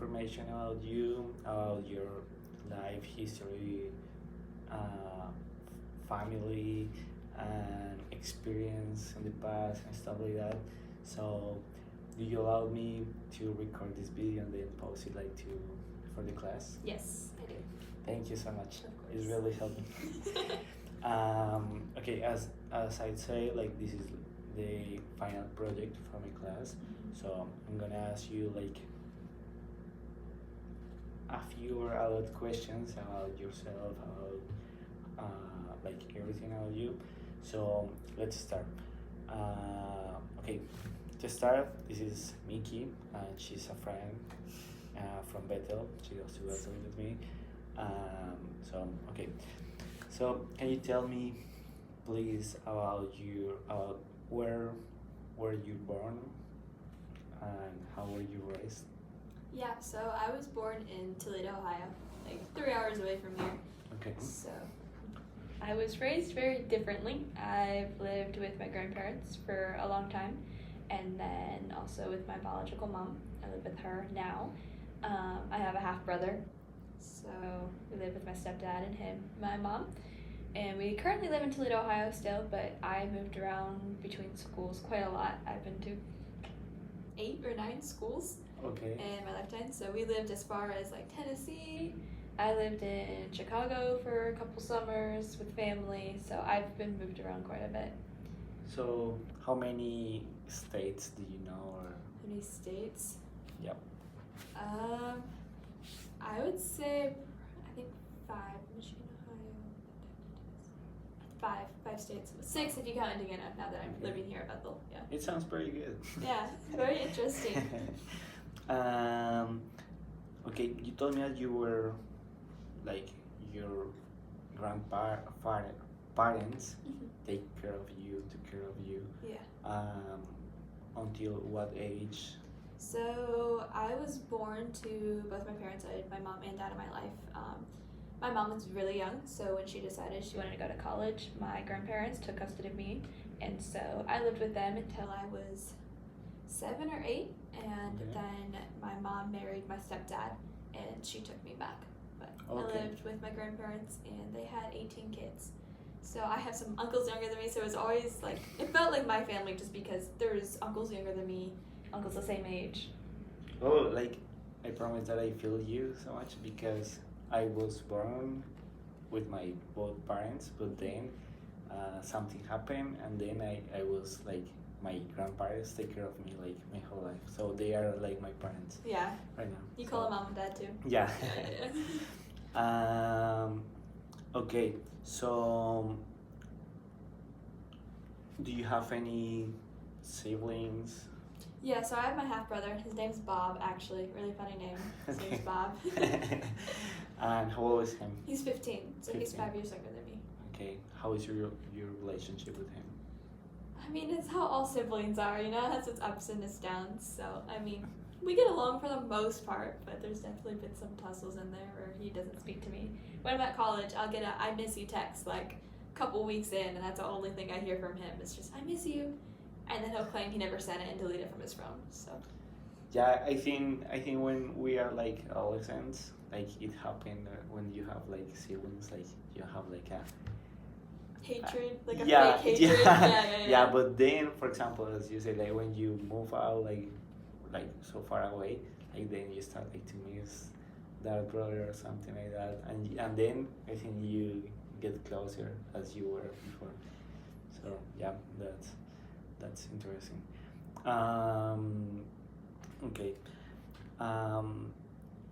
information about your life history, uh, family, and experience in the past and stuff like that. So, do you allow me to record this video and then post it like to for the class? Yes, I do. Thank you so much. Of It's course. really helping. Okay, as I'd say, like this is the final project for my class, so I'm gonna ask you like a few or a lot of questions about yourself, about like everything about you. So let's start. Okay, to start, this is Miki, and she's a friend from Bethel. She goes to Bethel with me. So okay, so can you tell me, please, about your where were you born and how were you raised? Yeah, so I was born in Toledo, Ohio, like 3 hours away from here. Okay. So I was raised very differently. I've lived with my grandparents for a long time, and then also with my biological mom. I live with her now. I have a half brother, so we live with my stepdad and my mom. And we currently live in Toledo, Ohio still, but I moved around between schools quite a lot. I've been to 8 or 9 schools Okay. in my lifetime. So we lived as far as like Tennessee. I lived in Chicago for a couple summers with family. So I've been moved around quite a bit. So how many states do you know or How many states? yep. I would say, I think 5. Michigan, Ohio. 5 states. 6 if you count Indiana. Now that I'm Okay. living here at Bethel. Yeah. It sounds pretty good. Yeah, very interesting. um, okay, you told me that you were like your parents took care of you. Yeah. Until what age? So I was born to both my parents. I had my mom and dad in my life. My mom was really young, so when she decided she wanted to go to college, my grandparents took custody of me, and so I lived with them until I was 7 or 8, and Okay. then my mom married my stepdad, and she took me back. But Okay. I lived with my grandparents, and they had 18 kids. So I have some uncles younger than me, so it was always like, it felt like my family just because there's uncles younger than me, uncles the same age. Oh, like I promise that I feel you so much because I was born with my both parents, but then something happened, and then I was like my grandparents take care of me like my whole life, so they are like my parents Yeah. right now. You So- call them mom and dad too? Yeah. Yeah. Okay, so do you have any siblings? Yeah, so I have my half brother. His name's Bob, actually. Really funny name. His name's Bob. And how old is him? He's 15, so he's 15. 5 years younger than me. Okay, how is your relationship with him? I mean, it's how all siblings are, you know? It has its ups and its downs. So, I mean, we get along for the most part, but there's definitely been some tussles in there where he doesn't speak to me. When I'm at college, I'll get a I miss you text like a couple weeks in, and that's the only thing I hear from him. It's just, I miss you. And then he'll claim he never sent it and delete it from his phone. So, Yeah, I think when we are like adolescents, like it happened when you have like siblings, like you have like a hatred, like a yeah, fake hatred. yeah, yeah. But then, for example, as you say, like when you move out, like so far away, like then you start like to miss that brother or something like that, and then I think you get closer as you were before. So yeah, that's interesting. Okay.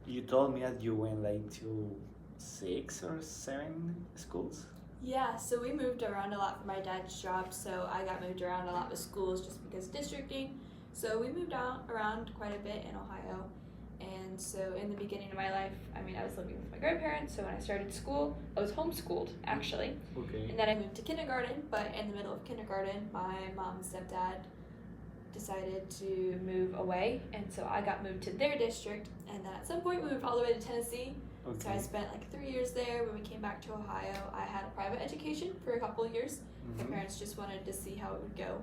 You told me that you went like to 6 or 7 schools. Yeah, so we moved around a lot for my dad's job, so I got moved around a lot with schools just because districting. So we moved around quite a bit in Ohio. And so in the beginning of my life, I mean, I was living with my grandparents, so when I started school, I was homeschooled, actually. Okay. And then I moved to kindergarten, but in the middle of kindergarten, my mom and stepdad decided to move away, and so I got moved to their district, and then at some point we moved all the way to Tennessee. So I Okay. spent like 3 years there. When we came back to Ohio, I had a private education for a couple of years. My Mhm. parents just wanted to see how it would go.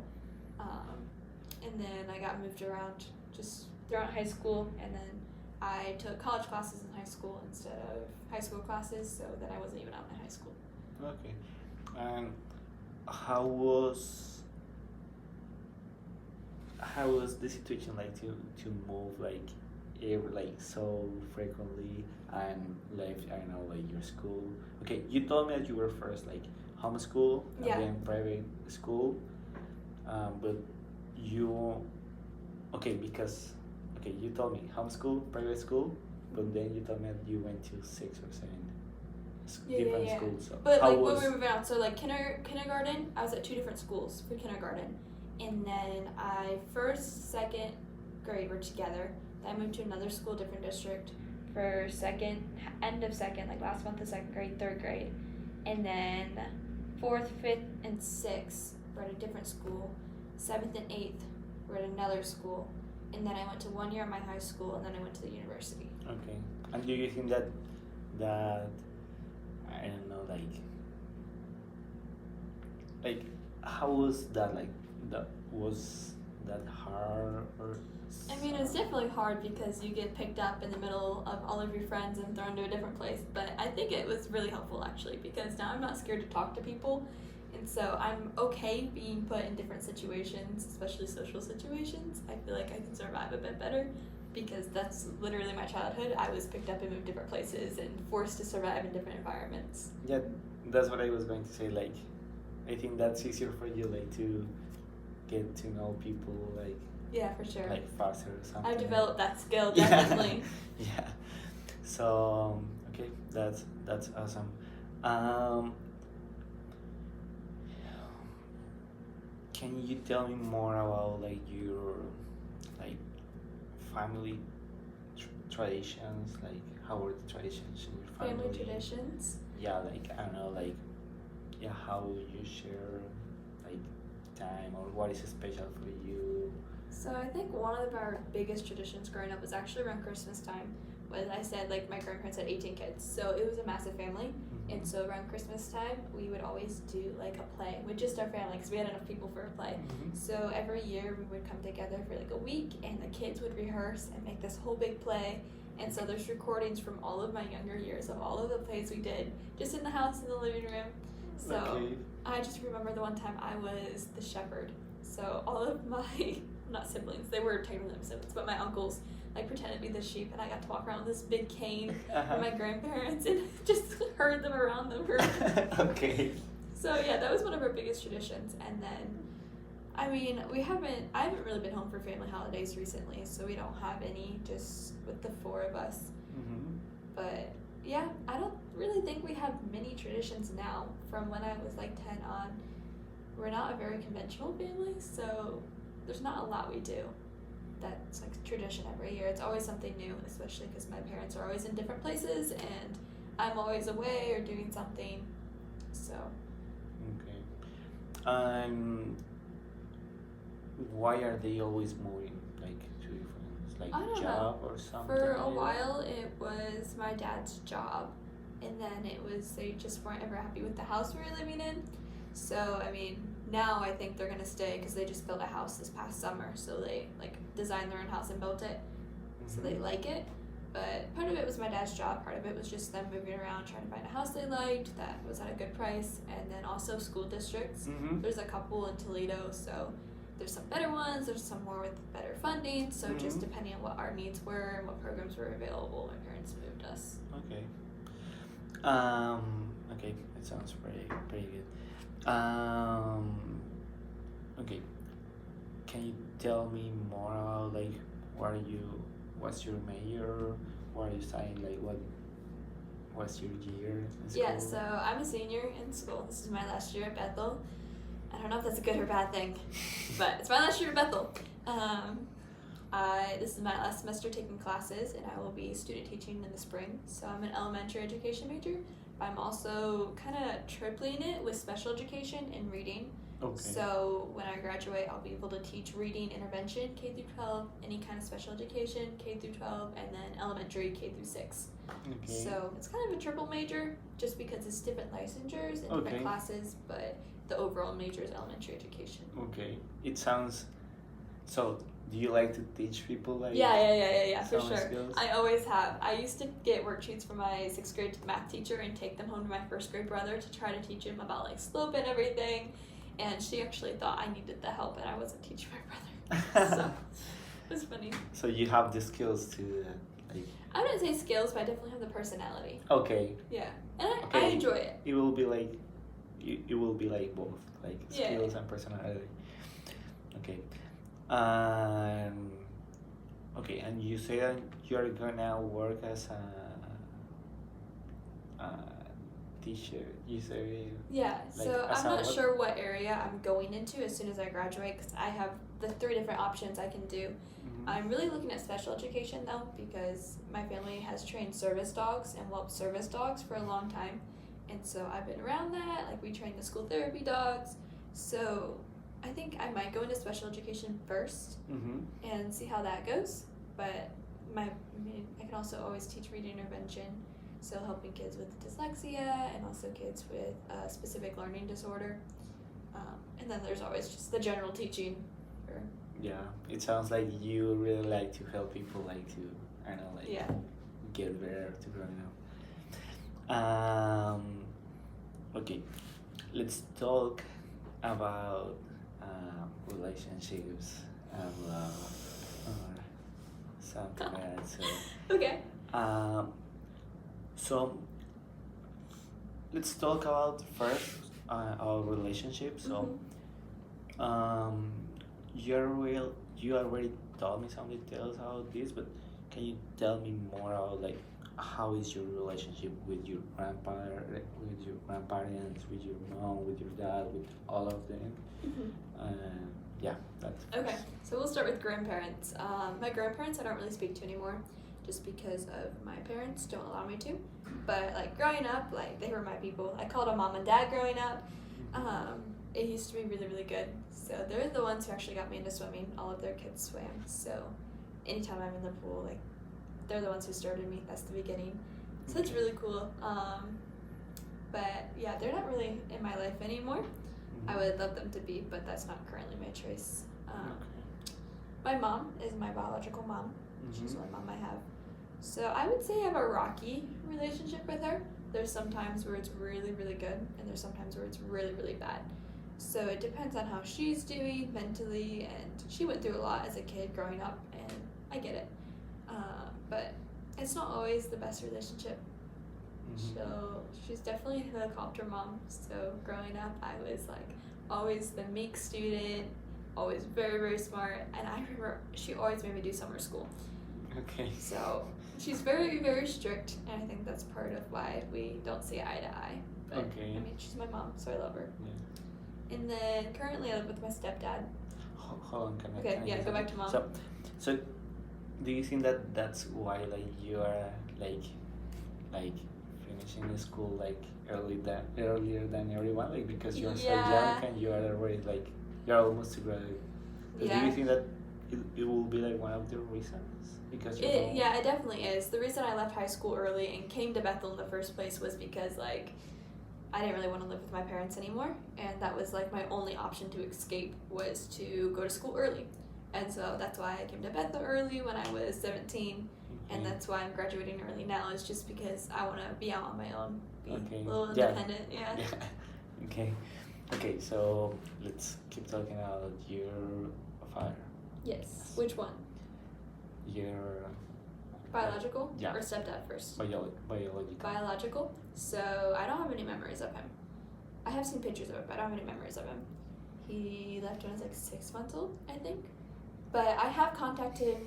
And then I got moved around just throughout high school, and then I took college classes in high school instead of high school classes, so that I wasn't even out in high school. Okay. And how was how was the situation like to move like like so frequently and left, I don't know, like your school? Okay, you told me that you were first like homeschool and Yeah. then private school, but you okay because okay you told me homeschool private school, but then you told me that you went to 6 or 7 different schools. So But how like was when we were moving out, so like kindergarten, I was at 2 different schools for kindergarten, and then first, second grade were together. Then I moved to another school, different district, for end of second, like last month of second grade, third grade, and then fourth, fifth, and sixth were at a different school. Seventh and eighth were at another school, and then I went to 1 year at my high school, and then I went to the university. okay? And do you think that I don't know like how was that like that was that hard or I mean, it's definitely hard because you get picked up in the middle of all of your friends and thrown to a different place. But I think it was really helpful actually because now I'm not scared to talk to people. And so I'm okay being put in different situations, especially social situations. I feel like I can survive a bit better because that's literally my childhood. I was picked up and moved different places and forced to survive in different environments. Yeah, that's what I was going to say. Like, I think that's easier for you, like to get to know people, like Yeah, for sure. like faster or something. I've developed that skill Yeah. definitely. Yeah. So okay, that's awesome. Um, can you tell me more about like your like family traditions? Like how were the traditions in your family? Family traditions. Yeah, like I don't know, like yeah, how you share like time or what is special for you? So I think one of our biggest traditions growing up was actually around Christmas time. When I said like my grandparents had 18 kids, so it was a massive family. Mhm. And so around Christmas time, we would always do like a play with just our family because we had enough people for a play. Mhm. So every year we would come together for like a week, and the kids would rehearse and make this whole big play. And so there's recordings from all of my younger years of all of the plays we did just in the house in the living room. So Okay. I just remember the one time I was the shepherd. So all of my not siblings, they were technically my siblings, but my uncles like pretended to be the sheep, and I got to walk around with this big cane Uh-huh. for my grandparents and just herd them around the room. Okay. So yeah, that was one of our biggest traditions. And then, I mean, I haven't really been home for family holidays recently, so we don't have any just with the 4 of us. Mm-hmm. But yeah, I don't really think we have many traditions now. From when I was like 10 on, we're not a very conventional family, so there's not a lot we do that's like tradition every year. It's always something new, especially because my parents are always in different places and I'm always away or doing something. So Okay. Why are they always moving like to different like I don't job or something? for a like that? while it was my dad's job, and then it was they just weren't ever happy with the house we were living in. So I mean, now I think they're gonna stay because they just built a house this past summer. So they like designed their own house and built it, so they Mhm. like it. But part of it was my dad's job. Part of it was just them moving around trying to find a house they liked that was at a good price, and then also school districts. Mhm. There's a couple in Toledo, so there's some better ones. There's some more with better funding. So just Mhm. depending on what our needs were and what programs were available, my parents moved us. Okay. Okay, it sounds pretty good. Okay. Can you tell me more about like what's your major? What are you studying? Like what's your year in school? Yeah, so I'm a senior in school. This is my last year at Bethel. I don't know if that's a good or bad thing, but it's my last year at Bethel. This is my last semester taking classes, and I will be student teaching in the spring. So I'm an elementary education major, but I'm also kind of tripling it with special education and reading. Okay. So when I graduate, I'll be able to teach reading intervention, K through 12, any kind of special education, K through 12, and then elementary, K through 6. Okay. So it's kind of a triple major just because it's different licensures and Okay. different classes, but the overall major is elementary education. Okay. It sounds so Do you like to teach people like Yeah, for some sure. skills? I always have. I used to get worksheets from my 6th grade math teacher and take them home to my 1st grade brother to try to teach him about like slope and everything. And she actually thought I needed the help and I wasn't teaching my brother. So it was funny. So you have the skills to do that, like. I wouldn't say skills, but I definitely have the personality. Okay. Yeah, and I Okay. enjoy it. It will be like, it will be like both, like Yeah. skills and personality. Okay. Okay, and you say that you're gonna work as a teacher. You say. Yeah, Like, so as I'm a not what? sure what area I'm going into as soon as I graduate because I have the 3 different options I can do. Mhm. I'm really looking at special education though because my family has trained service dogs and whelp service dogs for a long time. And so I've been around that, like we train the school therapy dogs. So I think I might go into special education first Mhm. and see how that goes. But I can also always teach reading intervention, so helping kids with dyslexia and also kids with a specific learning disorder. And then there's always just the general teaching. Or, Yeah, it sounds like you really like to help people, like to, I don't know, like yeah. get better to growing up. Okay, let's talk about relationships and love or something like that. Okay. So let's talk about first our relationship. So Mhm. you already told me some details about this, but can you tell me more about like how is your relationship with your grandparents, with your mom, with your dad, with all of them? Mhm. Yeah, that's Okay, so we'll start with grandparents. My grandparents I don't really speak to anymore just because of my parents don't allow me to. But like growing up, like they were my people. I called them mom and dad growing up. It used to be really, really good. So they're the ones who actually got me into swimming. All of their kids swam. So anytime I'm in the pool, like they're the ones who started me. That's the beginning. So it's really cool. But yeah, they're not really in my life anymore. I would love them to be, but that's not currently my choice. My mom is my biological mom. She's the only mom I have. So I would say I have a rocky relationship with her. There's some times where it's really, really good, and there's sometimes where it's really, really bad. So it depends on how she's doing mentally, and she went through a lot as a kid growing up, and I get it. But it's not always the best relationship. She's definitely a helicopter mom. So growing up, I was like always the meek student, always very, very smart, and I remember she always made me do summer school. Okay. So she's very, very strict, and I think that's part of why we don't see eye to eye. But Okay. I mean, she's my mom, so I love her. Yeah. And then currently I live with my stepdad. Hold on, can I? Okay, can I yeah, just- go back to mom. So, do you think that that's why like you are like finishing the school like earlier than everyone, like because you're so Yeah. young and you are already like you're almost to graduate? Do Yeah. you think that it will be like one of the reasons because you're home? Yeah, it definitely is. The reason I left high school early and came to Bethel in the first place was because like I didn't really want to live with my parents anymore, and that was like my only option to escape was to go to school early. And so that's why I came to Bethel early when I was 17, and Okay. that's why I'm graduating early now, is just because I want to be out on my own, be Okay. a little Yeah. independent. Yeah. Okay. Okay. So let's keep talking about your father. Yes. Which one? Your Biological? Yeah. Or stepdad first? biological. Biological. So I don't have any memories of him. I have seen pictures of him, but I don't have any memories of him. He left when I was like 6 months old, I think. But I have contacted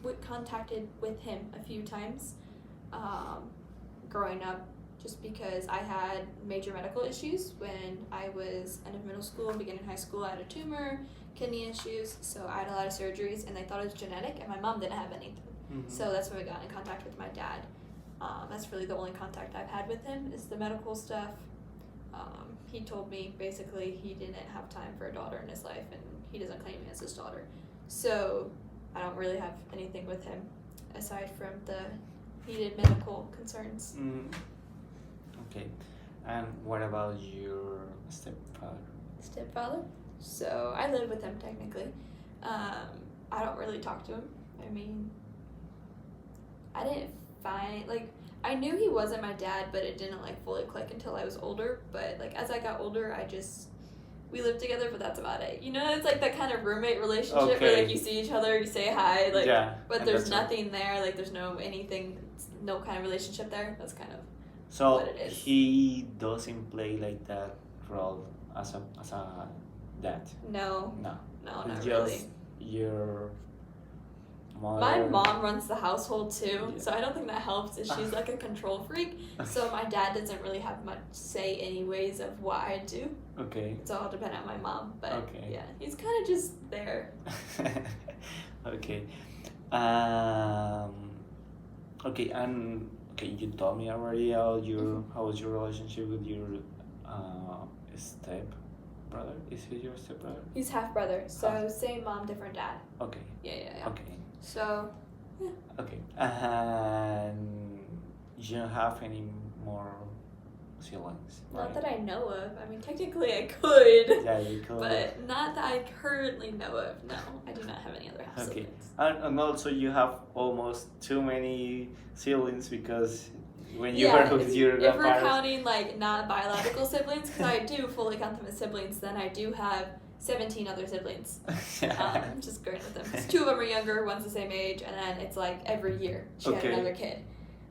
with him a few times growing up, just because I had major medical issues when I was end of middle school, beginning high school. I had a tumor, kidney issues, so I had a lot of surgeries, and they thought it was genetic, and my mom didn't have anything. Mhm. So that's when we got in contact with my dad. That's really the only contact I've had with him is the medical stuff. He told me basically he didn't have time for a daughter in his life, and he doesn't claim me as his daughter. So I don't really have anything with him aside from the needed medical concerns. Okay. And what about your stepfather? Stepfather. So I lived with him technically. I don't really talk to him. I mean, I didn't find, like, I knew he wasn't my dad, but it didn't, like, fully click until I was older. But, like, as I got older, we lived together, but that's about it. You know, it's like that kind of roommate relationship where, like, you see each other, you say hi, like, Yeah, but and there's that's nothing there, like, there's no anything, no kind of relationship there. That's kind of So what it is. he doesn't play like that role as a dad. No, No, not it's really. just your mother. My mom runs the household too, Yeah. so I don't think that helps. Is she's like a control freak, so my dad doesn't really have much say anyways of what I do. Okay. It's all dependent on my mom, but Okay. yeah, he's kind of just there. Okay. Okay, and okay, you told me already how was your relationship with your step brother? Is he your step brother? He's half brother, so Half. same mom, different dad. Okay. Yeah. Okay. So Okay. And you don't have any more siblings, right? not that I know of. I mean, technically I could, Yeah, you could. but not that I currently know of. No, I do not have any other half Okay. siblings. And also you have almost too many siblings because when you Yeah, were with your if we're grandparents. counting like not biological siblings, because I do fully count them as siblings, then I do have 17 other siblings. Just great with them. 'Cause 2 of them are younger, one's the same age, and then it's like every year she had Okay. another kid.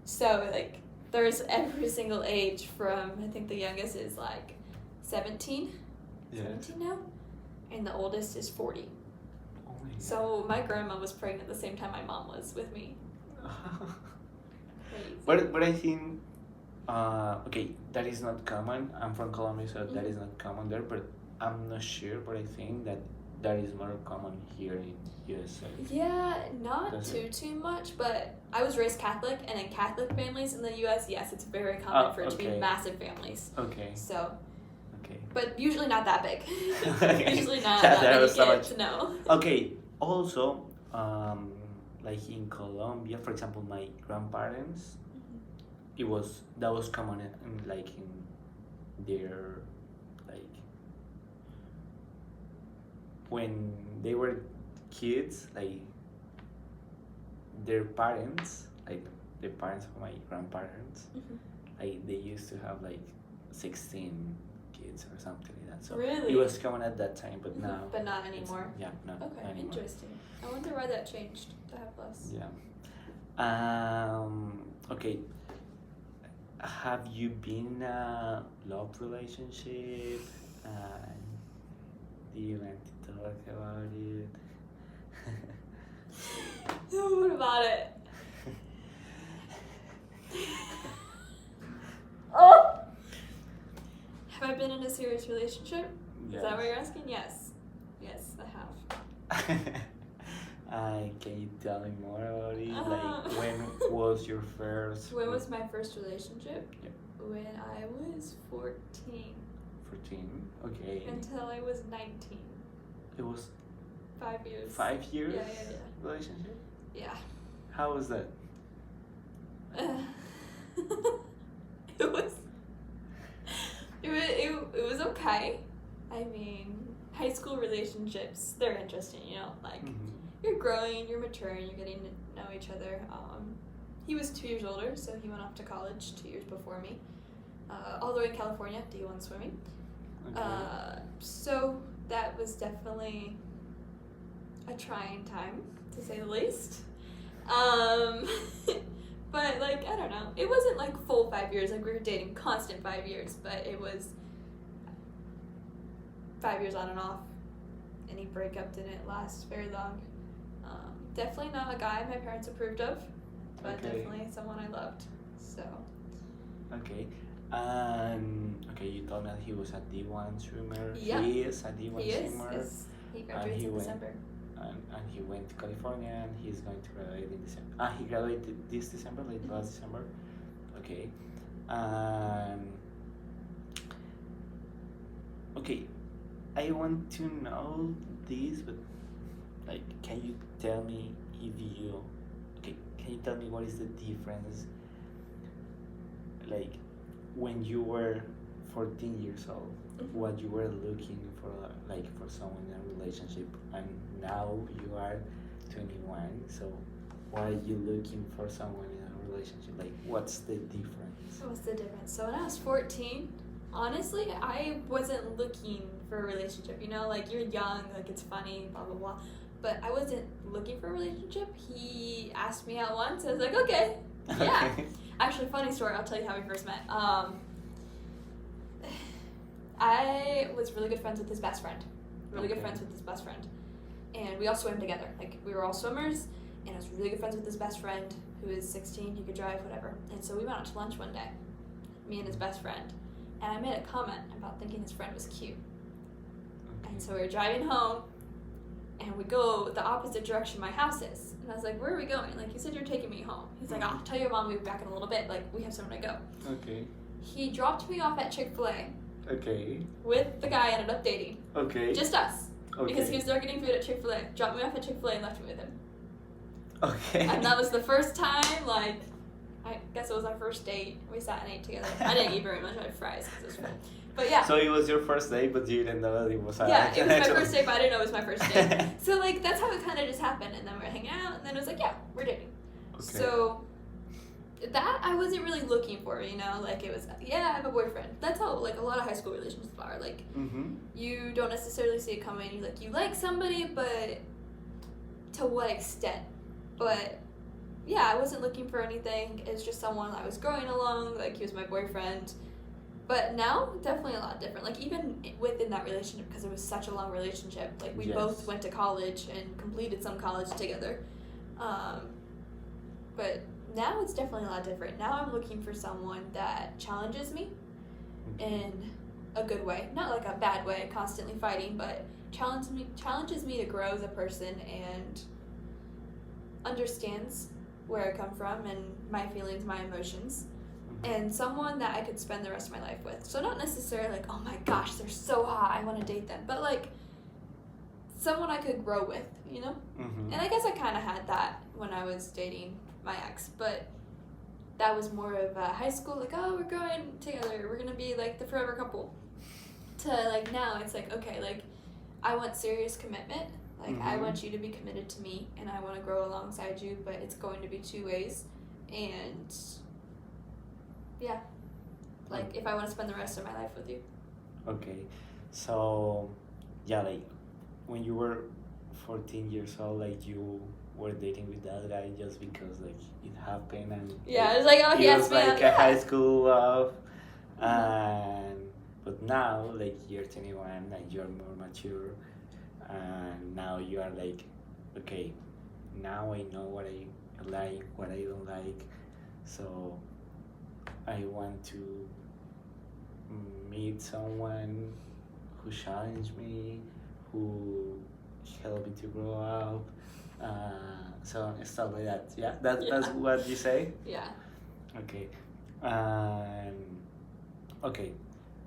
So like there's every single age from, I think the youngest is like 17, Yeah. 17 now, and the oldest is 40. Oh my God. So my grandma was pregnant the same time my mom was with me. Crazy. But I think okay, that is not common. I'm from Colombia, so that is not common there. But I'm not sure. But I think that is more common here in USA. Yeah, not Does too much, but I was raised Catholic, and in Catholic families in the U.S., yes, it's very common for it to be okay. massive families. Okay. So, Okay. but usually not that big. Okay. Usually not Yeah, that there many was so kids. much. No. Okay. Also, like in Colombia, for example, my grandparents, that was common in like in their like when they were kids, like their parents, like the parents of my grandparents, like they used to have like 16 kids or something like that. So Really? it was common at that time, but now But not it's- anymore. Yeah, no, not Okay, anymore. interesting. I wonder why that changed to have less. Yeah. Okay. Have you been in a love relationship? Do you want to talk about it? What about it? Oh! Have I been in a serious relationship? Is that what you're asking? Yes. Yes, I have. Can you tell me more about it? Uh-huh. Like, when was your first? When was my first relationship? Yep. When I was 14 14. Okay. until I was 19. It was 5 years. 5 years Yeah. relationship. Yeah. How was that? It was okay. I mean, high school relationships, they're interesting, you know, like you're growing, you're maturing, you're getting to know each other. He was 2 years older, so he went off to college 2 years before me. All the way in California, D1 swimming. Okay. So that was definitely a trying time, to say the least. But, like, I don't know. It wasn't, like, full 5 years. Like, we were dating constant 5 years, but it was 5 years on and off. Any breakup didn't last very long. Definitely not a guy my parents approved of, but Okay. definitely someone I loved. So, Okay. Okay, you told me that he was a D1 swimmer. Yeah. He is a D1 he is. swimmer. He graduates he in went- December. And he went to California and he's going to graduate in December. He graduated this December, like last December. Okay. Okay, I want to know this, but like, can you tell me can you tell me what is the difference, like, when you were 14 years old, what you were looking for, like, for someone in a relationship, and now you are 21. So why are you looking for someone in a relationship? Like, what's the difference? So what's the difference? So when I was 14, honestly, I wasn't looking for a relationship. You know, like, you're young, like, it's funny, blah, blah, blah. But I wasn't looking for a relationship. He asked me out once. I was like, okay, yeah. Okay. Actually, funny story. I'll tell you how we first met. I was really good friends with his best friend. Really good Okay. friends with his best friend. And we all swam together. Like, we were all swimmers. And I was really good friends with his best friend, who is 16. He could drive, whatever. And so we went out to lunch one day, me and his best friend. And I made a comment about thinking his friend was cute. And so we were driving home, and we go the opposite direction my house is. And I was like, where are we going? Like, you said you're taking me home. He's like, I'll tell your mom we'll be back in a little bit. Like, we have somewhere to go. Okay. He dropped me off at Chick-fil-A Okay. with the guy I ended up dating. Okay. Just us. Okay. Because he was there getting food at Chick-fil-A. Dropped me off at Chick-fil-A and left me with him. Okay. And that was the first time, like, I guess it was our first date. We sat and ate together. I didn't eat very much. I had fries because it was fun. But yeah. So it was your first date, but you didn't know that it was. Yeah, it was my first date, but I didn't know it was my first date. So, like, that's how it kind of just happened. And then we were hanging out, and then it was like, yeah, we're dating. Okay. So, that I wasn't really looking for, you know? Like, it was, yeah, I have a boyfriend. That's how, like, a lot of high school relationships are. Like, you don't necessarily see it coming. You like somebody, but to what extent? But, yeah, I wasn't looking for anything. It's just someone I was growing along. Like, he was my boyfriend. But now, definitely a lot different. Like, even within that relationship, because it was such a long relationship. Like, we Yes. both went to college and completed some college together. But now it's definitely a lot different. Now I'm looking for someone that challenges me in a good way. Not like a bad way, constantly fighting, but challenges me to grow as a person and understands where I come from and my feelings, my emotions. And someone that I could spend the rest of my life with. So not necessarily like, oh my gosh, they're so hot, I want to date them. But like, someone I could grow with, you know? Mm-hmm. And I guess I kind of had that when I was dating my ex. But that was more of high school, like, oh, we're growing together. We're going to be like the forever couple. To like now, it's like, okay, like, I want serious commitment. Like, I want you to be committed to me, and I want to grow alongside you, but it's going to be 2 ways. And yeah, like, if I want to spend the rest of my life with you. Okay, so yeah, like when you were 14 years old, like you were dating with that guy just because like it happened and Yeah, it was like, oh, he it asked was me out. like a high school love, and but now like you're 21 and you're more mature, and now you are like, okay, now I know what I like, what I don't like, so I want to meet someone who challenged me, who helped me to grow up, so stuff like that. Yeah, that's Yeah. what you say. Yeah. Okay, okay,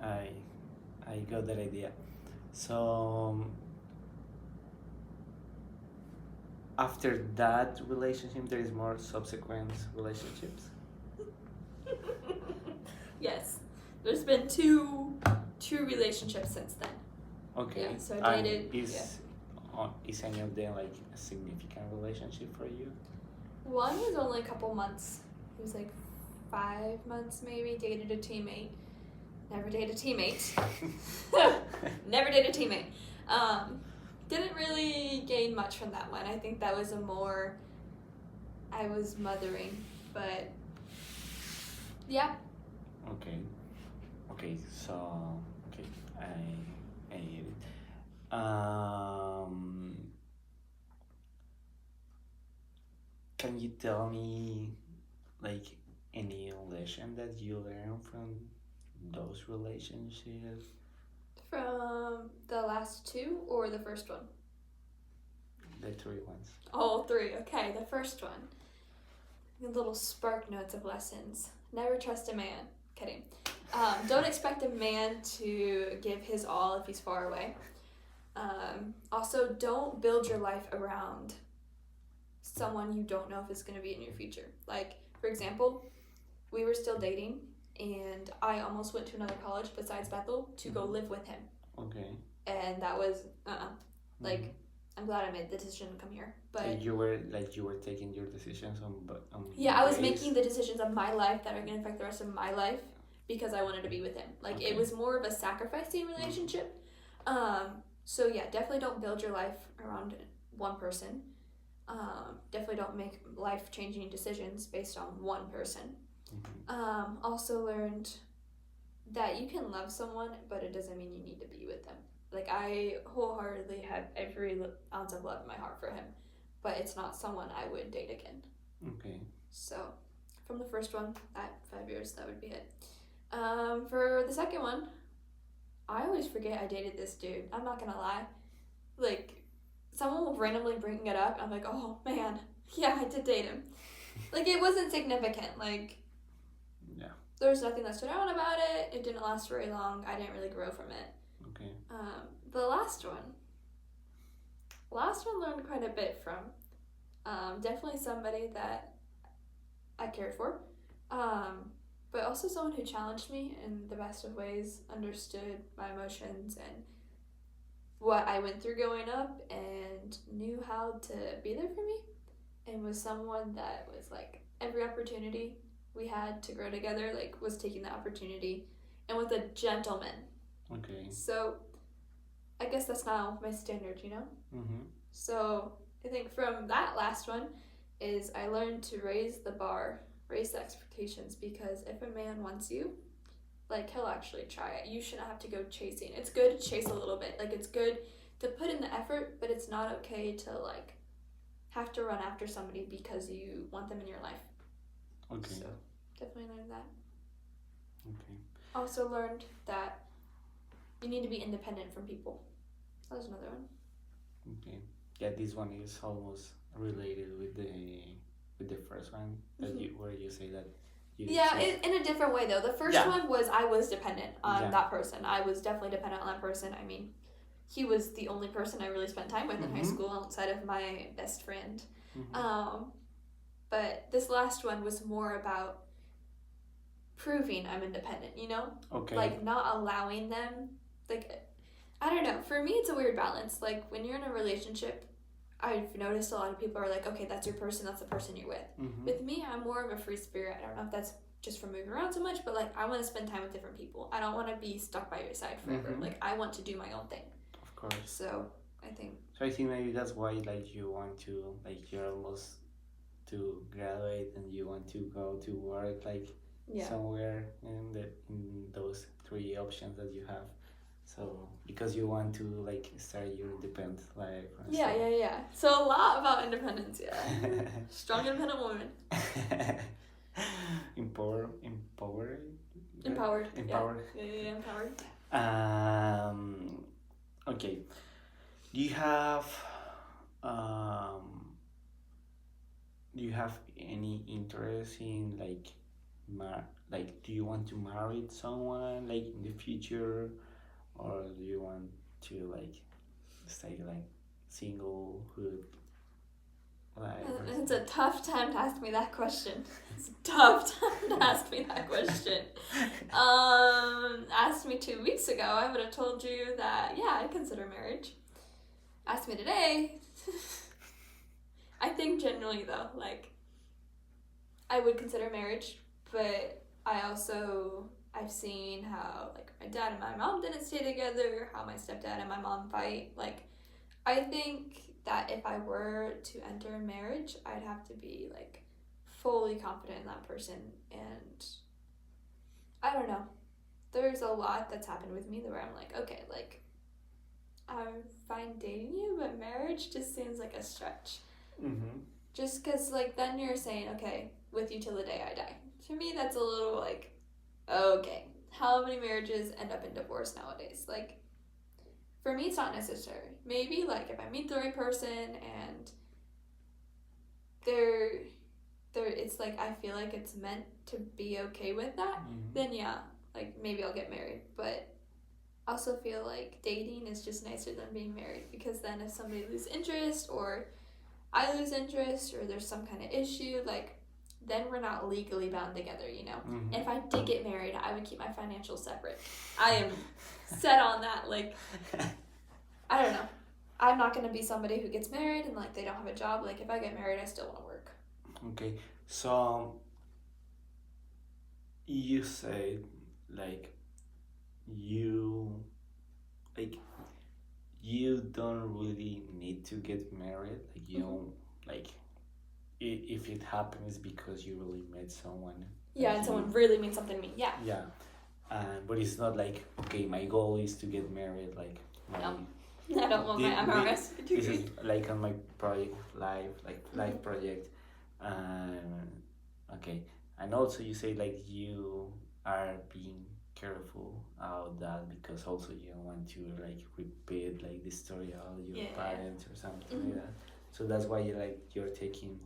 I got that idea. So after that relationship, there is more subsequent relationships. Yes. There's been two relationships since then. Okay. Yeah, so I dated- Is any of them like a significant relationship for you? One was only a couple months. It was like 5 months maybe. Dated a teammate. Never dated a teammate. Never dated a teammate. Didn't really gain much from that one. I think that was I was mothering, but yeah. Okay, so okay, I get it. Can you tell me like any lesson that you learned from those relationships? From the last 2 or the first one? The 3 ones. All 3. Okay, the first one. The little spark notes of lessons. Never trust a man. Kidding. Don't expect a man to give his all if he's far away. Also, don't build your life around someone you don't know if it's going to be in your future. Like, for example, we were still dating, and I almost went to another college besides Bethel to go live with him. Okay. And that was, like, I'm glad I made the decision to come here. But Like you were taking your decisions on yeah, I was days? making the decisions of my life that are going to affect the rest of my life because I wanted to be with him. Like, Okay. it was more of a sacrificing relationship. So yeah, definitely don't build your life around one person. Definitely don't make life-changing decisions based on one person. Also learned that you can love someone, but it doesn't mean you need to be with them. Like, I wholeheartedly have every ounce of love in my heart for him, but it's not someone I would date again. Okay. So, from the first one, at 5 years, that would be it. For the second one, I always forget I dated this dude. I'm not gonna lie. Like, someone will randomly bring it up, I'm like, oh man, yeah, I did date him. Like, it wasn't significant. Like, Yeah. there was nothing that stood out about it. It didn't last very long. I didn't really grow from it. Okay. The last one learned quite a bit from. Definitely somebody that I cared for. But also someone who challenged me in the best of ways, understood my emotions and what I went through growing up, and knew how to be there for me, and was someone that was like, every opportunity we had to grow together, like, was taking the opportunity, and with a gentleman. Okay. So I guess that's now my standard, you know? Mm-hmm. So I think from that last one is I learned to raise the bar, raise the expectations, because if a man wants you, like, he'll actually try it. You shouldn't have to go chasing. It's good to chase a little bit. Like, it's good to put in the effort, but it's not okay to, like, have to run after somebody because you want them in your life. Okay. So definitely learned that. Okay. Also learned that you need to be independent from people. That was another one. Okay. Yeah, this one is almost related with the first one that where you say that. Yeah, in a different way though. The first one was I was dependent on that person. I was definitely dependent on that person. I mean, he was the only person I really spent time with in high school outside of my best friend. But this last one was more about proving I'm independent, you know? Okay. Like, not allowing them, like, I don't know. For me, it's a weird balance. Like, when you're in a relationship, I've noticed a lot of people are like, okay, that's your person, that's the person you're with. With me, I'm more of a free spirit. I don't know if that's just from moving around so much, but, like, I want to spend time with different people. I don't want to be stuck by your side forever. Like, I want to do my own thing. Of course. So, I think maybe that's why, like, you want to, like, you're almost to graduate and you want to go to work, like, somewhere in those three options that you have. So, because you want to, like, start your independent life. Yeah. So, a lot about independence, yeah. Strong, independent woman. Empowered. Yeah, empowered. Okay. Do you have any interest in, like, do you want to marry someone, like, in the future, or do you want to, like, stay, like, singlehood life? It's a tough time to ask me that question. Asked me 2 weeks ago, I would have told you that, yeah, I'd consider marriage. Asked me today, I think generally, though, like, I would consider marriage, but I've seen how, like, my dad and my mom didn't stay together, how my stepdad and my mom fight. Like, I think that if I were to enter a marriage, I'd have to be, like, fully confident in that person, and I don't know. There's a lot that's happened with me where I'm like, okay, like, I'm fine dating you, but marriage just seems like a stretch. Just because, like, then you're saying, okay, with you till the day I die. To me, that's a little, like, okay, how many marriages end up in divorce nowadays? Like, for me, it's not necessary. Maybe, like, if I meet the right person and it's like, I feel like it's meant to be okay with that, then yeah, like, maybe I'll get married. But I also feel like dating is just nicer than being married, because then if somebody loses interest, or I lose interest, or there's some kind of issue, like, then we're not legally bound together, you know? If I did get married, I would keep my financials separate. I am set on that. Like, I don't know. I'm not gonna be somebody who gets married and like they don't have a job. Like if I get married, I still want to work. Okay, so you said like you like you don't really need to get married. Like you don't like if it happens because you really met someone. Yeah, like and you- someone really means something to me. Yeah. Yeah, but it's not like okay, my goal is to get married. Like my, No. I don't want my MRS This is degree. like on my project live Mhm. project, and okay, and also you say like you are being careful about that because also you don't want to like repeat like the story of your Yeah. parents or something Mhm. like that. So that's why you're taking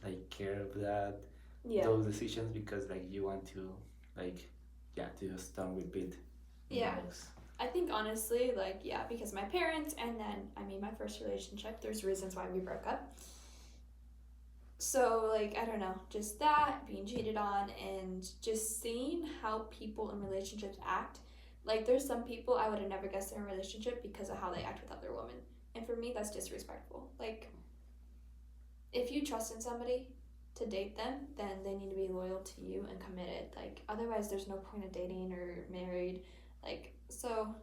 like care of that Yeah. those decisions because like you want to like to just don't repeat Yeah. those. I think honestly, like, yeah, because my parents and then, I mean, my first relationship, there's reasons why we broke up. So, like, I don't know, just that, being cheated on, and just seeing how people in relationships act. Like, there's some people I would have never guessed they're in a relationship because of how they act with other women. And for me, that's disrespectful. Like, if you trust in somebody to date them, then they need to be loyal to you and committed. Like, otherwise, there's no point of dating or married. Like, so,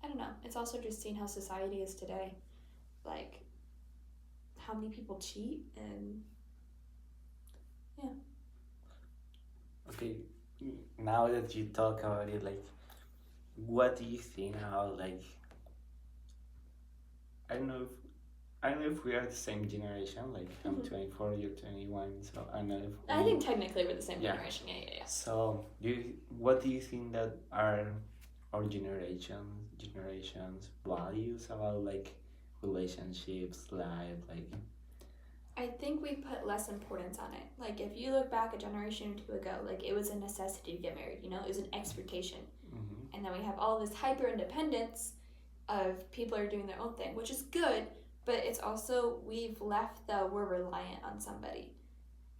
I don't know. It's also just seeing how society is today. Like, how many people cheat and yeah. Okay, now that you talk about it, like, what do you think about like? I don't know if I don't know if we are the same generation. Like I'm 24, you're 21, so I don't know if I think technically we're the same Yeah. generation. Yeah. So what do you think that are our generations values about like relationships, life, like? I think we put less importance on it. Like if you look back a generation or two ago, like it was a necessity to get married. You know, it was an expectation. Mm-hmm. And then we have all this hyper independence of people are doing their own thing, which is good, but it's also we've left the we're reliant on somebody.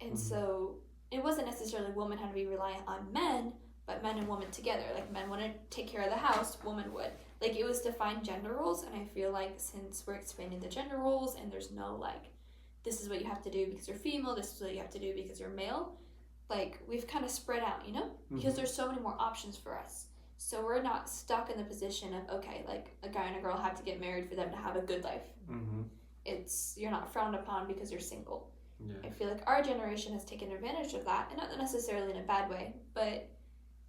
And so it wasn't necessarily women had to be reliant on men, but men and women together. Like men want to take care of the house, women would. Like it was defined gender roles, and I feel like since we're expanding the gender roles and there's no like this is what you have to do because you're female, this is what you have to do because you're male, like we've kind of spread out, you know? Because there's so many more options for us. So we're not stuck in the position of okay, like a guy and a girl have to get married for them to have a good life. It's you're not frowned upon because you're single. Yeah. I feel like our generation has taken advantage of that, and not necessarily in a bad way, but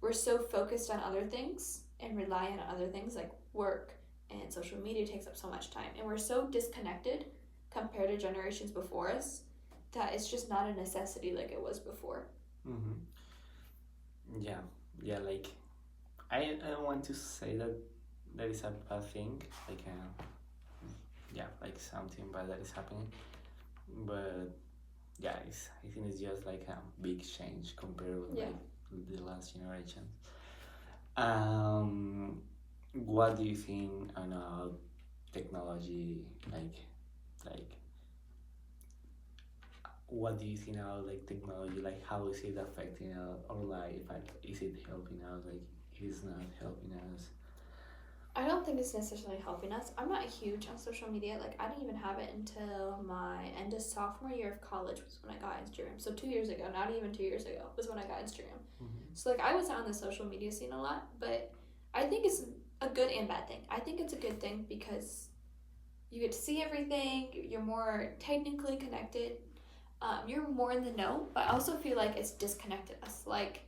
we're so focused on other things and rely on other things like work and social media takes up so much time, and we're so disconnected compared to generations before us that it's just not a necessity like it was before. Yeah, like I don't want to say that is a bad thing, like like something bad that is happening, but yeah, I think it's just like a big change compared with like the last generation. What do you think about technology? Like, what do you think about like technology? Like, how is it affecting our life? Like, is it helping us? Like, it's not helping us. I don't think it's necessarily helping us. I'm not huge on social media. Like, I didn't even have it until my end of sophomore year of college was when I got Instagram. So 2 years ago, not even 2 years ago, was when I got Instagram. So, like, I was on the social media scene a lot, but I think it's a good and bad thing. I think it's a good thing because you get to see everything. You're more technically connected. You're more in the know, but I also feel like it's disconnected us. Like,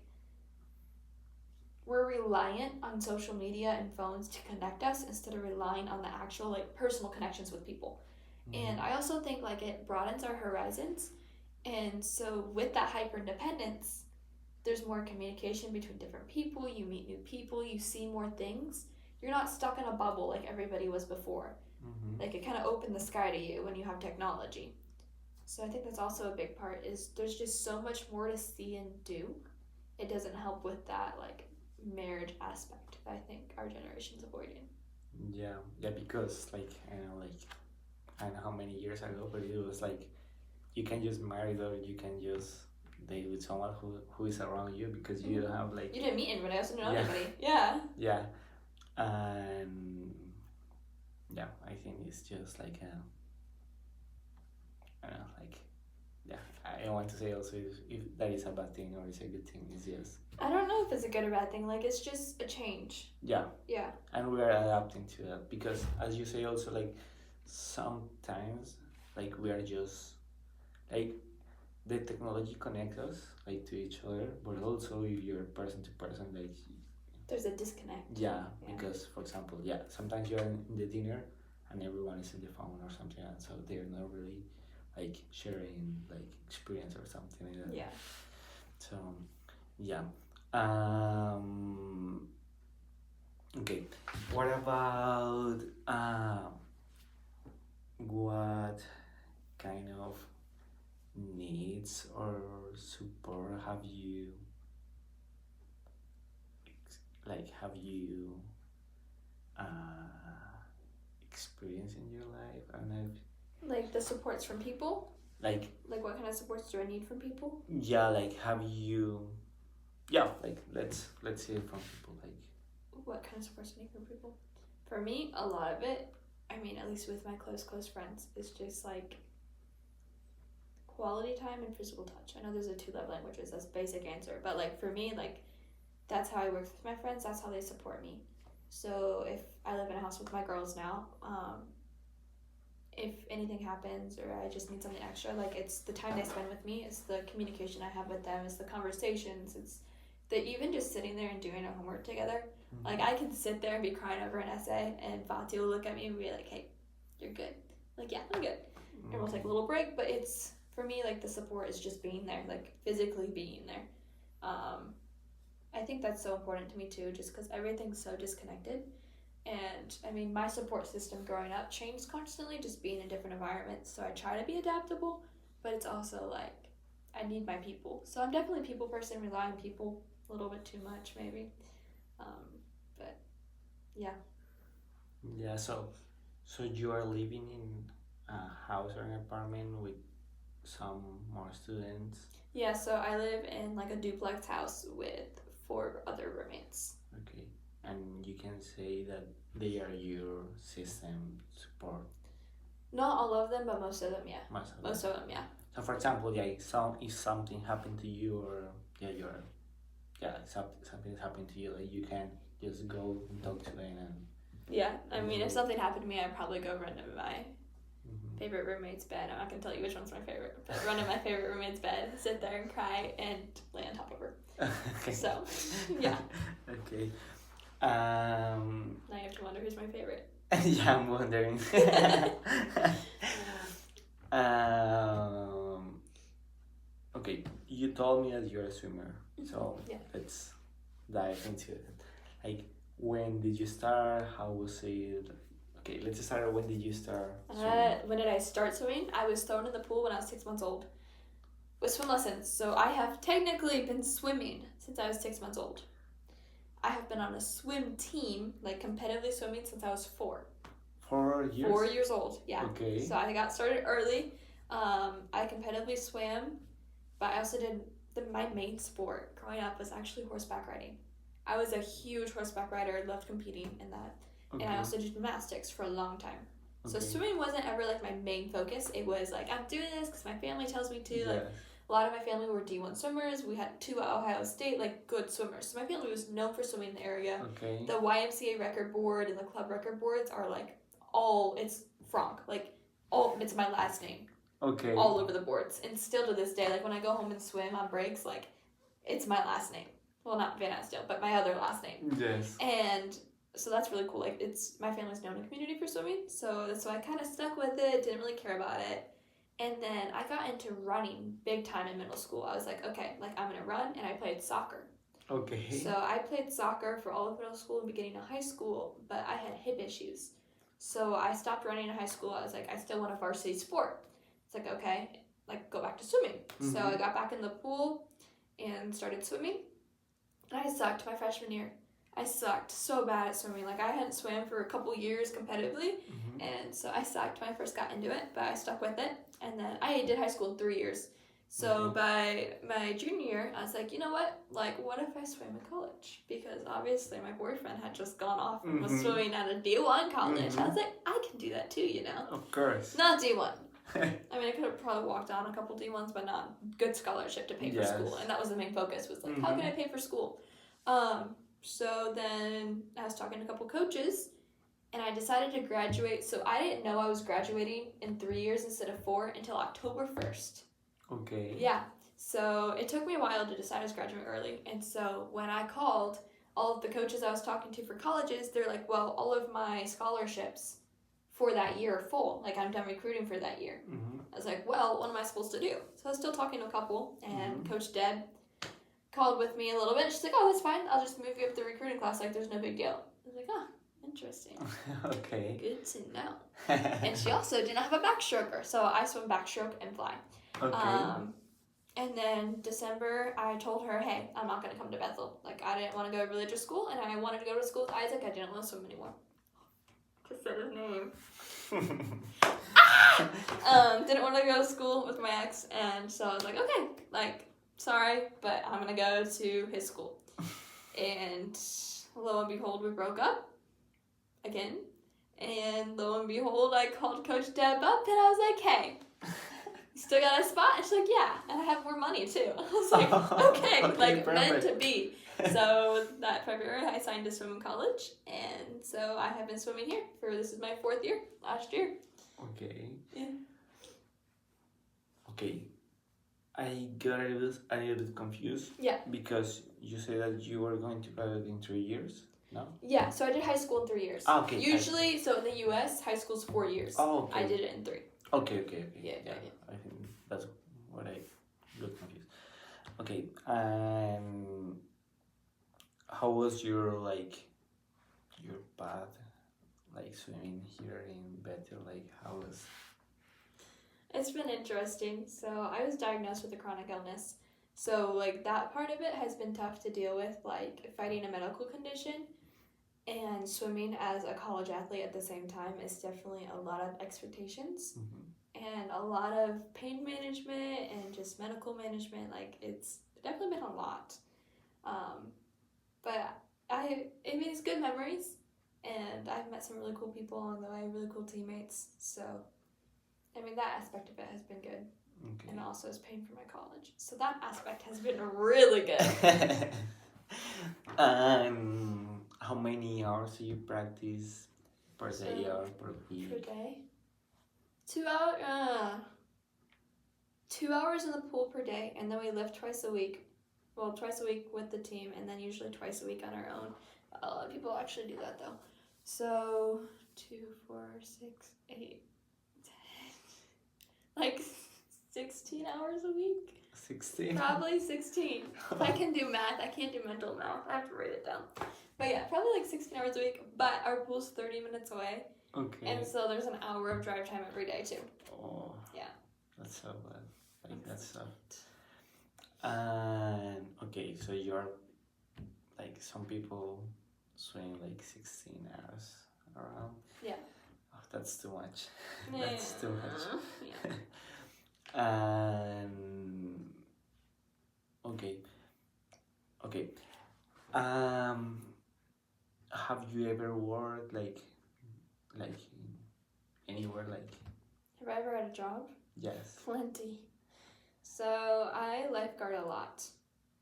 we're reliant on social media and phones to connect us instead of relying on the actual like personal connections with people. And I also think like it broadens our horizons, and so with that hyper independence there's more communication between different people, you meet new people, you see more things, you're not stuck in a bubble like everybody was before. Like it kind of opened the sky to you when you have technology. So I think that's also a big part is there's just so much more to see and do. It doesn't help with that like marriage aspect that I think our generation's avoiding. Yeah, because like I don't know how many years ago, but it was like you can just marry or you can just date with someone who is around you because you don't have like you didn't meet anybody else, you didn't know anybody. Yeah. Yeah, and yeah, I think it's just like a, I don't know, like, yeah, I don't want to say also if that is a bad thing or it's a good thing. It's just, I don't know if it's a good or bad thing. Like, it's just a change. yeah, Yeah. and we are adapting to that because, as you say, also like sometimes like we are just like the technology connects us like to each other, but also if you're person to person, like There's a disconnect. yeah, Yeah. because for example, yeah, sometimes you're in the dinner and everyone is in the phone or something, and so they're not really like sharing like experience or something like that. Yeah. So yeah. Um. Okay. What about what kind of needs or support have you have you uh experienced in your life? I don't know if, Like the supports from people. like Like what kind of supports do I need from people? yeah, like have you, yeah, like let's hear from people like What kind of supports do I need from people? For me, a lot of it, I mean, at least with my close friends, is just like quality time and physical touch. I know there's a two love languages, that's basic answer. But like for me, like that's how I work with my friends, that's how they support me. So if I live in a house with my girls now, if anything happens or I just need something extra, like it's the time they spend with me, it's the communication I have with them, it's the conversations, it's the even just sitting there and doing our homework together. Like I can sit there and be crying over an essay and Fati will look at me and be like, hey, you're good. Like, yeah, I'm good. And we'll take a little break, but it's for me like the support is just being there, like physically being there. I think that's so important to me too, just because everything's so disconnected. And I mean, my support system growing up changed constantly, just being in different environments. So I try to be adaptable, but it's also like I need my people. So I'm definitely a people person, rely on people a little bit too much, maybe. But yeah. yeah, so you are living in a house or an apartment with some more students. Yeah, so I live in like a duplex house with 4 other roommates. Okay, and you can say that they are your system support. Not all of them, but most of them, yeah. Most of Most them. of them, yeah. So for example, yeah, if something happened to you or yeah, you're yeah, something's happened to you, like you can just go and talk to them and Yeah, I mean, if something happened to me, I'd probably go run to my favorite roommate's bed. I'm not gonna tell you which one's my favorite, but run to my favorite roommate's bed, sit there and cry, and lay on top of her. okay. So, yeah. Okay. Now you have to wonder who's my favorite. Yeah, I'm wondering. Okay, you told me that you're a swimmer, so yeah. Let's dive into it. Like, when did you start? How was it? Okay, let's start. When did you start swimming? When did I start swimming? I was thrown in the pool when I was 6 months old with swim lessons. So I have technically been swimming since I was 6 months old. I have been on a swim team, like competitively swimming, since I was 4. 4 years? 4 years old, yeah. Okay. So I got started early. I competitively swam, but I also did my main sport growing up was actually horseback riding. I was a huge horseback rider. I loved competing in that. Okay. And I also did gymnastics for a long time. So Okay. swimming wasn't ever like my main focus. It was like, I'm doing this because my family tells me to. Yes. Like a lot of my family were D1 swimmers. We had 2 at Ohio State, like good swimmers. So my family was known for swimming in the area. Okay. The YMCA record board and the club record boards are like it's Franck. Like it's my last name. Okay. All over the boards. And still to this day, like when I go home and swim on breaks, like it's my last name. Well, not Van Asdale, but my other last name. Yes. And so that's really cool. Like it's my family's known in the community for swimming, so I kind of stuck with it. Didn't really care about it, and then I got into running big time in middle school. I was like, okay, like I'm gonna run, and I played soccer. Okay. So I played soccer for all of middle school and beginning of high school, but I had hip issues, so I stopped running in high school. I was like, I still want a varsity sport. It's like, okay, like go back to swimming. Mm-hmm. So I got back in the pool and started swimming. And I sucked my freshman year. I sucked so bad at swimming. Like I hadn't swam for a couple years competitively, and so I sucked when I first got into it, but I stuck with it. And then I did high school in 3 years. So by my junior year, I was like, you know what? Like, what if I swam in college? Because obviously my boyfriend had just gone off and was swimming at a D1 college. I was like, I can do that too, you know? Of course. Not D1. I mean, I could have probably walked on a couple D1s, but not good scholarship to pay for school. And that was the main focus, was like, how can I pay for school? So then I was talking to a couple coaches, and I decided to graduate. So I didn't know I was graduating in 3 years instead of 4 until October 1st. Okay. Yeah. So it took me a while to decide I was graduating early. And so when I called all of the coaches I was talking to for colleges, they're like, well, all of my scholarships for that year are full. Like, I'm done recruiting for that year. I was like, well, what am I supposed to do? So I was still talking to a couple, and Coach Deb called with me a little bit. She's like, oh, that's fine. I'll just move you up the recruiting class. Like, there's no big deal. I was like, oh, interesting. Okay. Good to know. And she also did not have a backstroker, so I swim backstroke and fly. Okay. And then December, I told her, hey, I'm not going to come to Bethel. Like, I didn't want to go to religious school, and I wanted to go to school with Isaac. I didn't want to swim anymore. Just said his name. Didn't want to go to school with my ex, and so I was like, okay, like, sorry, but I'm going to go to his school. And lo and behold, we broke up again. And lo and behold, I called Coach Deb up, and I was like, hey, you still got a spot? And she's like, yeah, and I have more money too. I was like, okay, like, perfect. Meant to be. So that February, I signed to swim in college, and so I have been swimming here this is my 4th year, last year. Okay. Yeah. Okay. I got a little bit confused. Yeah. Because you said that you were going to graduate in 3 years, no? Yeah, so I did high school in 3 years. Ah, okay. Usually, so in the U.S., high school's 4 years. Oh, okay. I did it in 3. Okay. Yeah. I think that's what I got confused. Okay, and how was your path, like swimming here in Bethel? Like, how was? It's been interesting. So I was diagnosed with a chronic illness. So like that part of it has been tough to deal with, like fighting a medical condition and swimming as a college athlete at the same time is definitely a lot of expectations. And a lot of pain management and just medical management. Like, it's definitely been a lot. But it means good memories, and I've met some really cool people along the way, really cool teammates. So, I mean, that aspect of it has been good. Okay. And also is paying for my college. So that aspect has been really good. How many hours do you practice per day or per week? Per day? 2 hours. 2 hours in the pool per day, and then we lift twice a week. Well, twice a week with the team, and then usually twice a week on our own. A lot of people actually do that though. So 2, 4, 6, 8, 10, like 16 hours a week. 16. Probably 16. If I can do math, I can't do mental math. I have to write it down. But yeah, probably like 16 hours a week. But our pool's 30 minutes away. Okay. And so there's an hour of drive time every day too. Oh. Yeah. That's so bad. Like, that's so. And okay, so you're like, some people swim like 16 hours around. Yeah. Oh, that's too much. Yeah. That's too much. Yeah. And okay. Have you ever worked like anywhere, like? Have I ever had a job? Yes. Plenty. So I lifeguard a lot.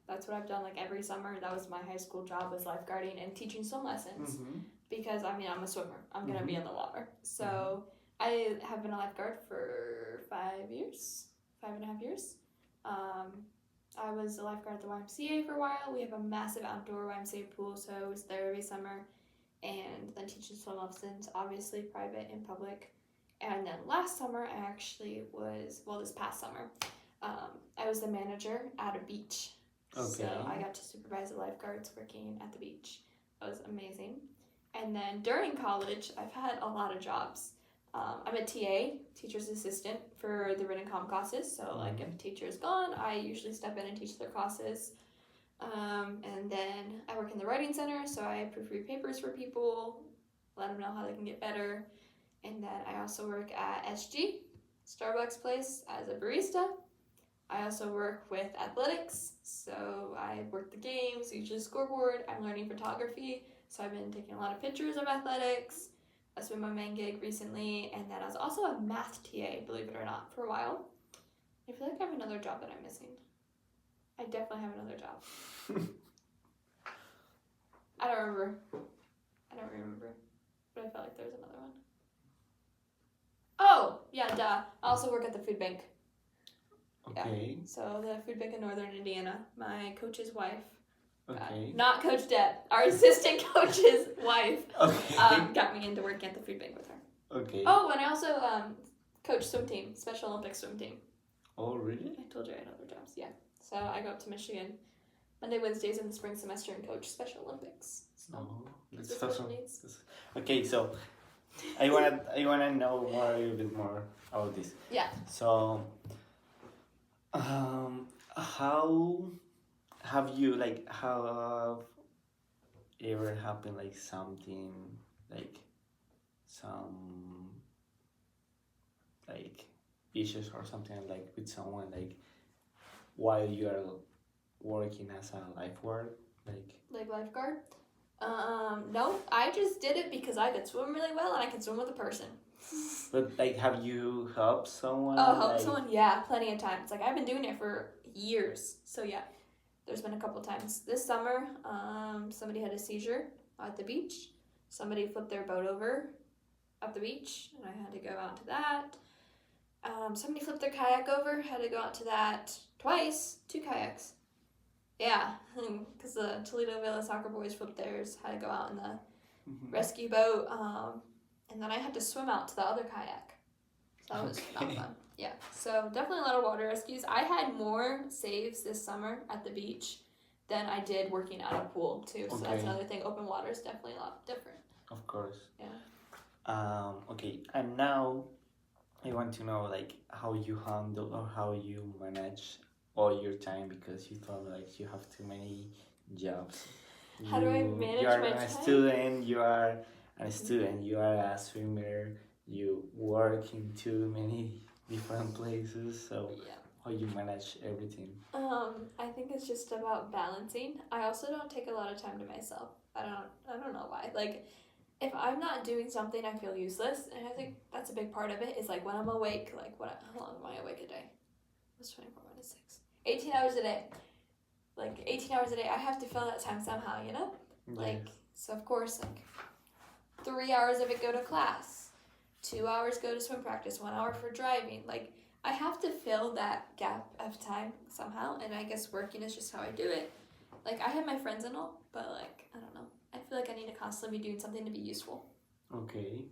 That's what I've done like every summer. That was my high school job, was lifeguarding and teaching swim lessons. Because I mean, I'm a swimmer. I'm gonna be in the water. So I have been a lifeguard for 5 years, 5.5 years. I was a lifeguard at the YMCA for a while. We have a massive outdoor YMCA pool, so I was there every summer. And then teaching swim lessons, obviously private and public. And then last summer, I actually was, this past summer, I was the manager at a beach. Okay. So I got to supervise the lifeguards working at the beach. It was amazing. And then during college, I've had a lot of jobs. I'm a TA, teacher's assistant, for the written comm classes. So like if a teacher is gone, I usually step in and teach their classes. And then I work in the writing center, so I proofread papers for people, let them know how they can get better. And then I also work at SG, Starbucks place, as a barista. I also work with athletics, so I work the games, usually scoreboard. I'm learning photography, so I've been taking a lot of pictures of athletics. That's been my main gig recently, and then I was also a math TA, believe it or not, for a while. I feel like I have another job that I'm missing. I definitely have another job. I don't remember, but I felt like there was another one. Oh, yeah, duh. I also work at the food bank. Okay. Yeah. So the food bank in Northern Indiana. My coach's wife. Okay. Not Coach Deb. Our assistant coach's wife. Okay. Got me into working at the food bank with her. Okay. Oh, and I also coach swim team, Special Olympics swim team. Oh, really? I told you I had other jobs. Yeah. So I go up to Michigan Monday, Wednesdays in the spring semester and coach Special Olympics. So that's special awesome. needs. Okay, so I wanna know more a little bit more about this. Yeah. So, how have you have ever happened something some issues or something with someone while you are working as a lifeguard Like lifeguard? No, I just did it because I could swim really well and I could swim with a person. But have you helped someone? Oh, help someone? Yeah, plenty of times. I've been doing it for years. So yeah, there's been a couple times. This summer, somebody had a seizure at the beach. Somebody flipped their boat over up the beach, and I had to go out to that. Somebody flipped their kayak over. Had to go out to that twice. 2 kayaks. Yeah, because the Toledo Villa Soccer Boys flipped theirs. Had to go out in the rescue boat. And then I had to swim out to the other kayak. So that was not fun. Yeah, so definitely a lot of water rescues. I had more saves this summer at the beach than I did working at a pool too. So that's another thing. Open water is definitely a lot different. Of course. Yeah. Okay, and now I want to know how you handle or how you manage all your time, because you told me you have too many jobs. How do I manage you are my a time? student, you are a student, you are a swimmer, you work in too many different places, so Yeah. how you manage everything? I think it's just about balancing. I also don't take a lot of time to myself. I don't know why. If I'm not doing something, I feel useless, and I think that's a big part of it. Is when I'm awake. How long am I awake a day? What's 24 minus 6? 18 hours a day. 18 hours a day. I have to fill that time somehow, you know. So of course 3 hours of it go to class, 2 hours go to swim practice, 1 hour for driving. I have to fill that gap of time somehow, and I guess working is just how I do it. I have my friends and all, but I don't know. I feel like I need to constantly be doing something to be useful. Okay.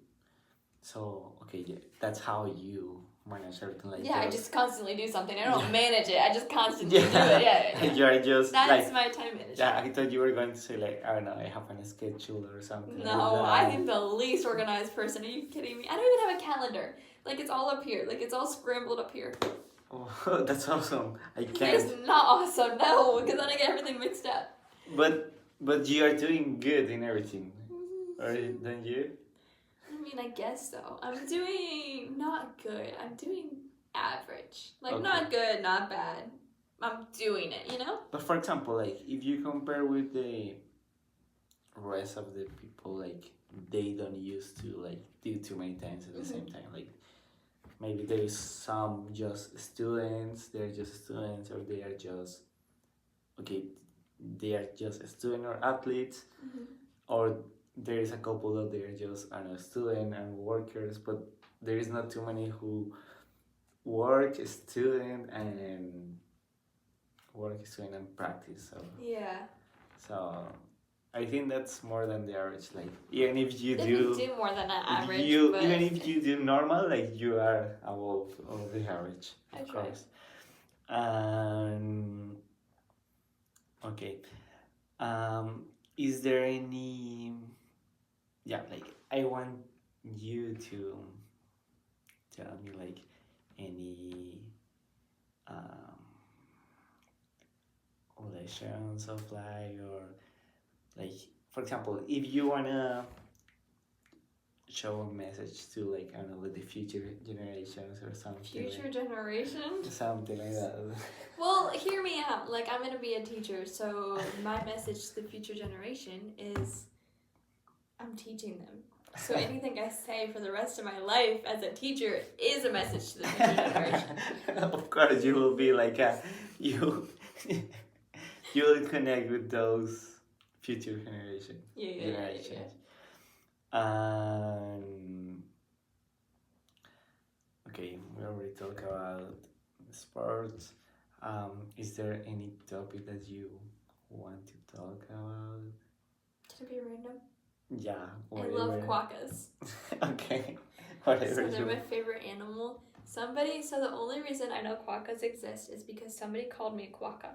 So, yeah, that's how you manage everything I just constantly do something. I don't manage it. I just constantly do it. Yeah. You are just that's my time management. Yeah, I thought you were going to say I don't know, I have a schedule or something. No, I am the least organized person. Are you kidding me? I don't even have a calendar. It's all up here. It's all scrambled up here. Oh, that's awesome. I can't. It's not awesome, no, because then I get everything mixed up. But you are doing good in everything, or don't you? I guess so. I'm doing not good. I'm doing average. Not good, not bad. I'm doing it, you know? But for example, if you compare with the rest of the people, they don't used to do too many times at the same time. Maybe there is some just students, they're just students, or they are just they are just a student or athletes, or there is a couple that they are just student and workers, but there is not too many who work, student, and practice. So yeah. So I think that's more than the average. Even if you do more than an average, even if you do normal, you are above the average, of course. Okay. Is there any? Yeah, I want you to tell me any lessons of life, or for example, if you wanna show a message to like I don't know like the future generations or something. Future generation? Something like that. Well, hear me out. Like, I'm gonna be a teacher, so my message to the future generation is I'm teaching them. So anything I say for the rest of my life as a teacher is a message to the future generation. Of course, you will be like you. You will connect with those future generations. Okay, we already talked about sports. Is there any topic that you want to talk about? Can it be random? Yeah. I love quokkas. Okay. Whatever. So they're my favorite animal. So the only reason I know quokkas exist is because somebody called me a quokka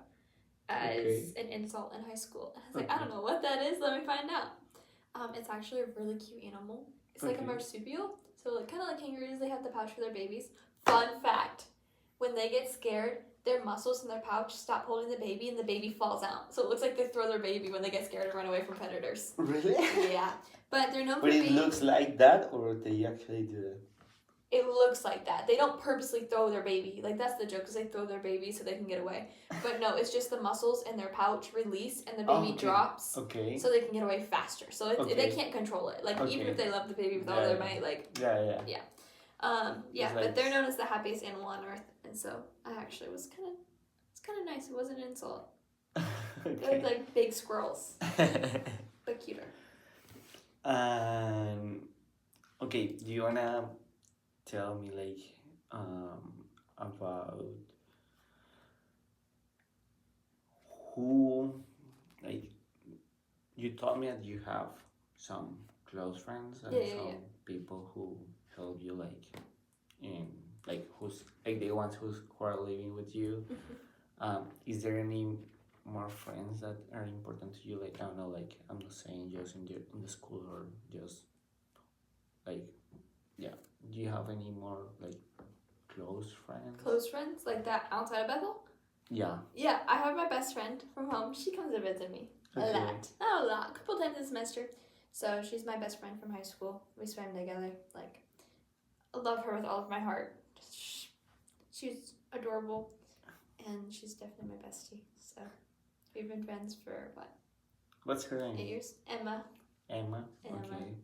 as an insult in high school. And I was like, I don't know what that is. Let me find out. It's actually a really cute animal. It's like a marsupial. So like kind of like kangaroos, they have the pouch for their babies. Fun fact: when they get scared, their muscles in their pouch stop holding the baby, and the baby falls out. So it looks like they throw their baby when they get scared and run away from predators. Really? Yeah, but they're known for But it being. looks like that, or they actually do it? It looks like that. They don't purposely throw their baby. Like, that's the joke, because they throw their baby so they can get away. But no, it's just the muscles in their pouch release, and the baby drops. Okay. So they can get away faster. So they can't control it. Like, even if they love the baby with all their might, like... Yeah. But they're known as the happiest animal on Earth. And so I actually was kind of... It's kind of nice. It wasn't an insult. They're like big squirrels. But cuter. Okay, do you wanna tell me like about who, like, you told me that you have some close friends and some people who help you like in like who's like the ones who are living with you. Is there any more friends that are important to you? Like I don't know, like I'm not saying just in the school or just like do you have any more like close friends? Close friends like that outside of Bethel? Yeah. Yeah, I have my best friend from home. She comes to visit me a lot. Not a lot, a couple times a semester. So she's my best friend from high school. We swam together. Like, I love her with all of my heart. She's adorable, and she's definitely my bestie. So we've been friends for what? What's her name? 8 years. Emma. Okay.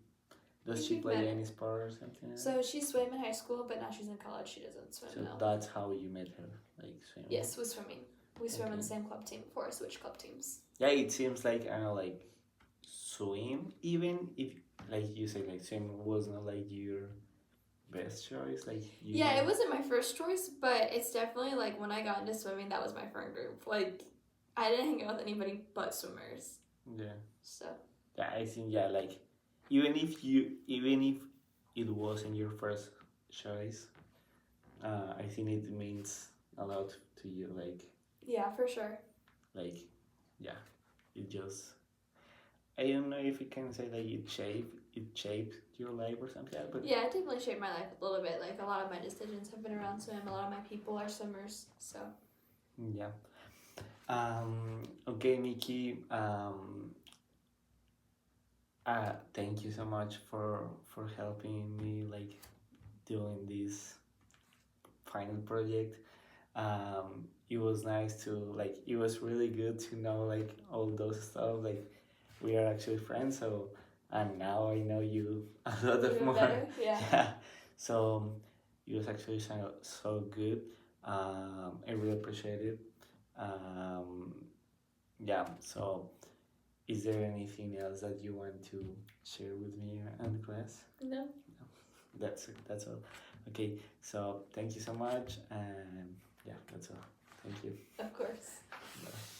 Does she play any sport or something? So she swam in high school, but now she's in college. She doesn't swim now. So that's how you met her, like swimming? Yes, with swimming. We swam in the same club team before I switched club teams. Yeah, it seems like, I don't know, like swim, even if, like you say, like swim was not like your best choice. Like it wasn't my first choice, but it's definitely like when I got into swimming, that was my friend group. Like, I didn't hang out with anybody but swimmers. Yeah. So. Yeah, I think, like, even if it wasn't your first choice, I think it means a lot to you, like. Yeah, for sure. Like, yeah, it just. I don't know if you can say that it shaped your life or something like that, but. Yeah, it definitely shaped my life a little bit. Like, a lot of my decisions have been around swim. A lot of my people are swimmers, so. Yeah. Okay, Nikki. Thank you so much for helping me like doing this final project. It was nice to like. It was really good to know like all those stuff. Like we are actually friends. So and now I know you a lot of more. Better? Yeah. So it was actually so good. I really appreciate it. So. Is there anything else that you want to share with me and the class? No. That's all. Okay, so thank you so much, and yeah, that's all. Thank you. Of course. Bye.